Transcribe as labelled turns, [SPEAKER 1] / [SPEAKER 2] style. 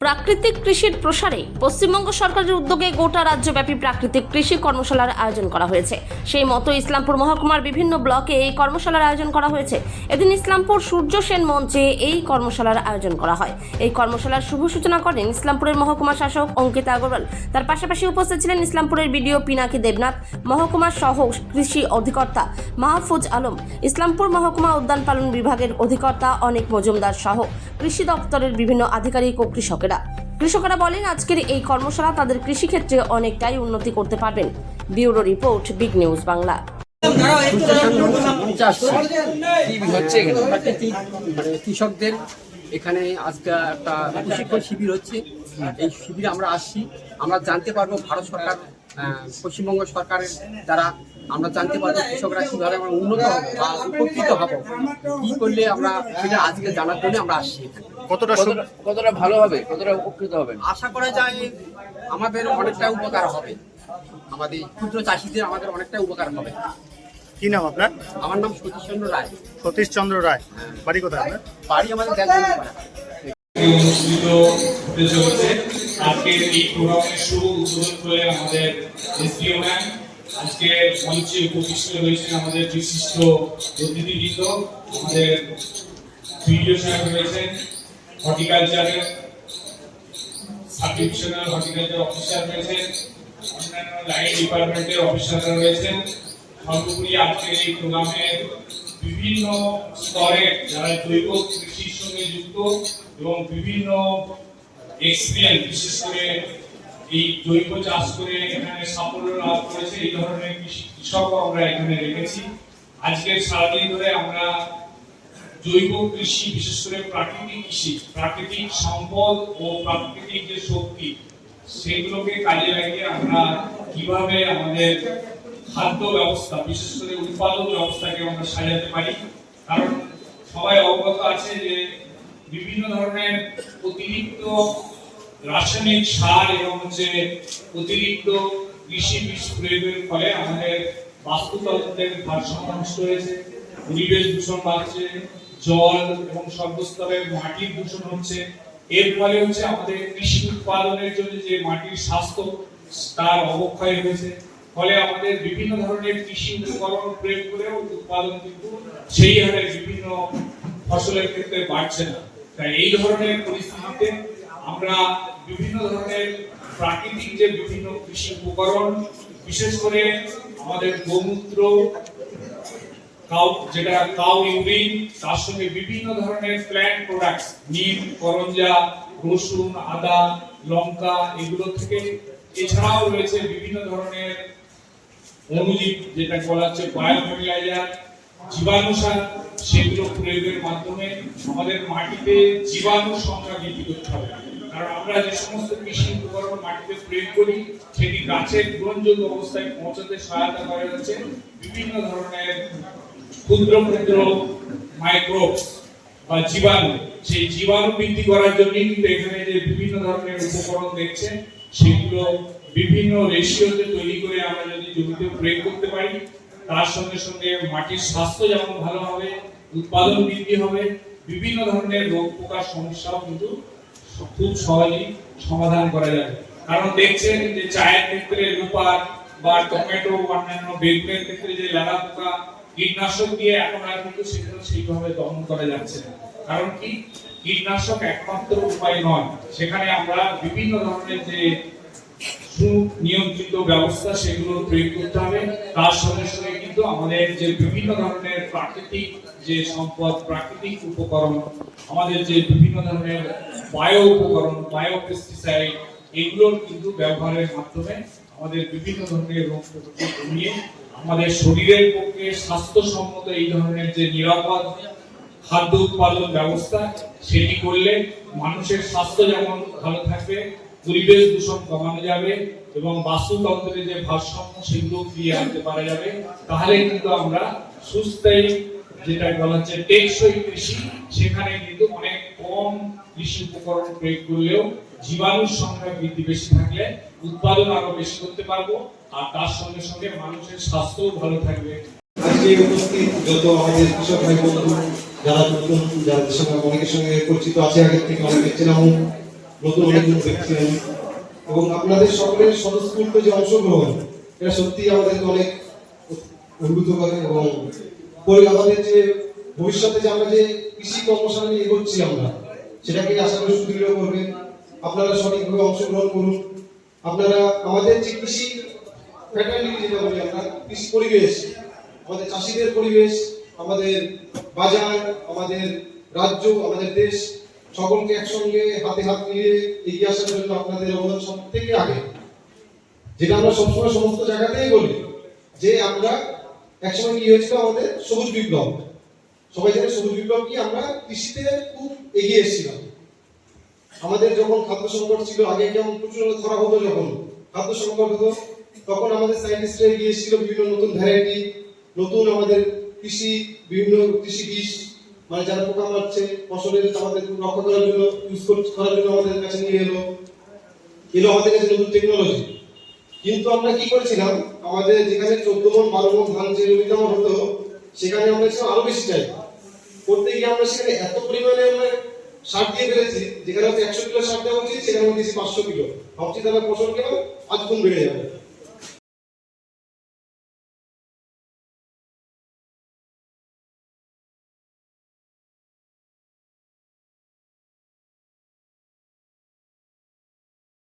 [SPEAKER 1] প্রাকৃতিক কৃষির প্রসারে পশ্চিমবঙ্গ সরকারের উদ্যোগে গোটা রাজ্যব্যাপী প্রাকৃতিক কৃষি কর্মশালার আয়োজন করা হয়েছে। সেই মতো ইসলামপুর মহকুমার বিভিন্ন ব্লকে এই কর্মশালার আয়োজন করা হয়েছে। এদিন ইসলামপুর সূর্য সেন মঞ্চে এই কর্মশালার আয়োজন করা হয়। এই কর্মশালার শুভ সূচনা করেন ইসলামপুরের মহকুমা শাসক অঙ্কিতা আগরওয়াল। তার পাশাপাশি উপস্থিত ছিলেন ইসলামপুরের বিডিও পিনাকি দেবনাথ, মহকুমার সহ কৃষি অধিকর্তা মাহফুজ আলম, ইসলামপুর মহকুমা উদ্যান পালন বিভাগের অধিকর্তা অনেক মজুমদার সহ কৃষি দপ্তরের বিভিন্ন আধিকারিক ও কৃষকেরা বলেন আজকের এই কর্মশালা তাদের কৃষিক্ষেত্রে অনেকটাই উন্নতি করতে পারবেন। Bureau report, big news Bangla.
[SPEAKER 2] কৃষকদের এখানে আজকে একটা প্রশিক্ষণ শিবির হচ্ছে। এই শিবিরে আমরা আসছি, আমরা জানতে পারবো ভারত সরকার, পশ্চিমবঙ্গ সরকারের দ্বারা আমরা জানতে পারবো কৃষকরা কীভাবে আমরা উন্নত হবো বা উপকৃত হবো, কী করলে আমরা সেটা আজকে জানার জন্য আমরা আসছি।
[SPEAKER 3] কতটা ভালো হবে, কতটা উপকৃত হবে
[SPEAKER 2] আশা করা যায় আমাদের অনেকটা উপকার হবে, আমাদের ক্ষুদ্র চাষিদের আমাদের অনেকটা উপকার হবে।
[SPEAKER 4] কি নাম আপনার?
[SPEAKER 2] আমার নাম সতীশচন্দ্র রায়।
[SPEAKER 4] সতীশচন্দ্র রায়, বাড়ি কোথায় আপনার?
[SPEAKER 2] বাড়ি আমাদের
[SPEAKER 5] অনুষ্ঠিত হতে চলেছে। আজকের এই প্রোগ্রামের শুভ উদ্বোধন করে আমাদের এসডিও ম্যাম, আজকে মঞ্চে উপবিষ্ট রয়েছেন আমাদের বিশিষ্ট অতিথিবৃন্দ, আমাদের ভিডিও সাহেব রয়েছেন, হর্টিকালচারের সাব ডিভিশনাল হর্টিকালচার অফিসার রয়েছেন, অন্যান্য লাইন ডিপার্টমেন্টের অফিসাররা রয়েছেন। সর্বোপরি আজকের এই প্রোগ্রামের বিভিন্ন স্তরের যারা জৈব কৃষির সঙ্গে যুক্ত এবং বিভিন্ন এক্সপিরিয়েন্স, বিশেষ করে এই জৈব চাষ করে এখানে সাফল্য লাভ করেছে, এই ধরনের কৃষক আমরা এখানে রেখেছি। আজকের সারাদিন ধরে আমরা জৈব কৃষি, বিশেষ করে প্রাকৃতিক কৃষি, প্রাকৃতিক সম্পদ ও প্রাকৃতিক যে শক্তি সেগুলোকে কাজে লাগিয়ে আমরা কিভাবে আমাদের খাদ্য ব্যবস্থা, বিশেষ করে উৎপাদন ব্যবস্থাকে আমরা সাজাতে পারি। কারণ সবাই অবগত আছে যে বিভিন্ন ধরনের অতিরিক্ত রাসায়নিক সার এবং অতিরিক্ত কৃষি বীজ প্রয়োগের ফলে আমাদের বাস্তুতন্ত্রের ভারসাম্য নষ্ট হয়েছে, পরিবেশ দূষণ বাড়ছে, জল এবং সর্বস্তরের মাটির দূষণ হচ্ছে। এর ফলে আমাদের কৃষি উৎপাদনের জন্য যে মাটির স্বাস্থ্য তার অবক্ষয় হয়েছে। ফলে আমাদের বিভিন্ন ধরনের কৃষি উপকরণ প্রয়োগ করেও উৎপাদন কিন্তু সেই হারে বিভিন্ন ফসলের ক্ষেত্রে বাড়ছে না। তাই এই ধরনের পরিস্থিতিতে আমরা বিভিন্ন ধরনের প্রাকৃতিক যে বিভিন্ন কৃষি উপকরণ, বিশেষ করে আমাদের গোমূত্র, কাউ ইউরিন, তার সঙ্গে বিভিন্ন ধরনের প্ল্যান্ট প্রোডাক্টস, নিম, করঞ্জা, রসুন, আদা, লঙ্কা, এগুলো থেকে এছাড়াও রয়েছে বিভিন্ন ধরনের অনুজীব, যেটা বলা হচ্ছে বায়োফার্টিলাইজার, জীবাণু সার, সেগুলো প্রয়োগের মাধ্যমে আমাদের মাটিতে জীবাণু সংখ্যা বৃদ্ধি করতে হবে। কারণ আমরা যে সমস্ত কৃষি উপকরণ মাটিতে প্রয়োগ করি সেটি গাছের গ্রহণযোগ্য অবস্থায় পৌঁছাতে সহায়তা করে হচ্ছে বিভিন্ন ধরনের ক্ষুদ্র ক্ষুদ্র মাইক্রোবস বা জীবাণু। সেই জীবাণু বৃদ্ধি করার জন্য কিন্তু এখানে যে বিভিন্ন ধরনের উপকরণ দেখছেন সেগুলো বিভিন্ন রেশিওতে তৈরি করে আমরা যদি জমিতে প্রয়োগ করতে পারি, তার সঙ্গে সঙ্গে মাটির স্বাস্থ্য যেমন ভালো হবে, উৎপাদন বৃদ্ধি হবে, বিভিন্ন ধরনের রোগ পোকার সমস্যাও কিন্তু খুব সহজেই সমাধান করা যাবে। কারণ দেখছেন যে চায়ের ক্ষেত্রে রূপার বা টমেটো, অন্যান্য বেগুনের ক্ষেত্রে যে লালা পোকা কীটনাশক দিয়ে এখন আর কিন্তু সেগুলো সেইভাবে দমন করা যাচ্ছে না। কারণ কি, কীটনাশক একমাত্র উপায় নয়, সেখানে আমরা বিভিন্ন ধরনের যে সুনিয়ন্ত্রিত ব্যবস্থা সেগুলো প্রয়োগ করতে হবে। তার সঙ্গে সঙ্গে কিন্তু আমাদের যে বিভিন্ন ধরনের প্রাকৃতিক যে সম্পদ, প্রাকৃতিক উপকরণ, আমাদের যে বিভিন্ন ধরনের বায়ো উপকরণ, বায়ো পেস্টিসাইড, এগুলোর কিন্তু ব্যবহারের মাধ্যমে আমাদের বিভিন্ন ধরনের রোগ প্রতিরোধ কমিয়ে আমাদের শরীরের পক্ষে স্বাস্থ্যসম্মত এই ধরনের যে নিরাপদ খাদ্য উৎপাদন ব্যবস্থা সেটি করলে মানুষের স্বাস্থ্য যেমন ভালো থাকবে, পরিবেশ দূষণ কমানো যাবে এবং বাস্তুতন্ত্রের যে ভারসাম্য সেগুলো ফিরিয়ে আনতে পারা যাবে। তাহলে কিন্তু আমরা সুস্থায়ী, যেটা বলা হচ্ছে টেকসই কৃষি, সেখানে কিন্তু অনেক কম কৃষি উপকরণ প্রয়োগ করলেও জীবাণুর সংখ্যা বৃদ্ধি বেশি থাকলে উৎপাদন আরো বেশি করতে পারবো, আর তার সঙ্গে সঙ্গে মানুষের স্বাস্থ্যও ভালো থাকবে।
[SPEAKER 6] আজকে উপস্থিত যত আমাদের কৃষক ভাই বন্ধু যারা নতুন, যাদের সঙ্গে অনেকের সঙ্গে পরিচিত আছে, আগের থেকে অনেকের চেনা নতুন অনেক কিছু দেখছি আমি। এবং আপনাদের সকলের স্বতঃস্ফূর্ত যে অংশগ্রহণ, এটা সত্যি আমাদেরকে অনেক উদ্বুদ্ধ করে। এবং পরে আমাদের যে ভবিষ্যতে যে আমরা যে কৃষি কর্মশালা নিয়ে এগোচ্ছি আমরা, সেটাকে আশা করি সুদৃঢ় করবে। আপনারা সঠিকভাবে অংশগ্রহণ করুন। আপনারা আমাদের যে কৃষি ফ্যাটার্নিটি যেটা বলি আমরা, কৃষি পরিবেশ, আমাদের চাষিদের পরিবেশ, আমাদের বাজার, আমাদের রাজ্য, আমাদের দেশ, সকলকে একসঙ্গে হাতে হাত মিলিয়ে এগিয়ে আসার জন্য আপনাদের অবদান সব থেকে আগে। যেটা আমরা সবসময় সমস্ত জায়গাতেই বলি যে আমরা একসময় কি হয়েছিল, আমাদের সবুজ বিপ্লব। সবাই জানে সবুজ বিপ্লব কি, আমরা কৃষিতে খুব এগিয়ে এসেছিলাম। আমাদের যখন খাদ্য সংকট ছিল, আগে যেমন প্রচুর খরা হতো, যখন খাদ্য সংকট হতো তখন আমাদের সায়েন্টিস্টরা এগিয়ে এসেছিল বিভিন্ন নতুন ভ্যারাইটি, নতুন আমাদের কৃষি, বিভিন্ন কৃষি বিষ, মানে যারা পোকা মারছে ফসলের আমাদের রক্ষা করার জন্য, ইউজ করার জন্য আমাদের কাছে নিয়ে এলো আমাদের কাছে নতুন টেকনোলজি। কিন্তু আমরা কি করেছিলাম, আমাদের যেখানে 14 মণ 12 মণ ধান যে জমিতে আমার হতো, সেখানে আমরা ছিলাম আরো বেশি চাই করতে গিয়ে। আমরা সেখানে এত পরিমাণে আমরা সার দিয়ে ফেলেছি, যেখানে 100 কিলো সার দেওয়া উচিত সেখানে আমরা দিয়েছি 500 কিলো। ভাবছি তাহলে ফসল কেন 5 গুণ বেড়ে যাবে।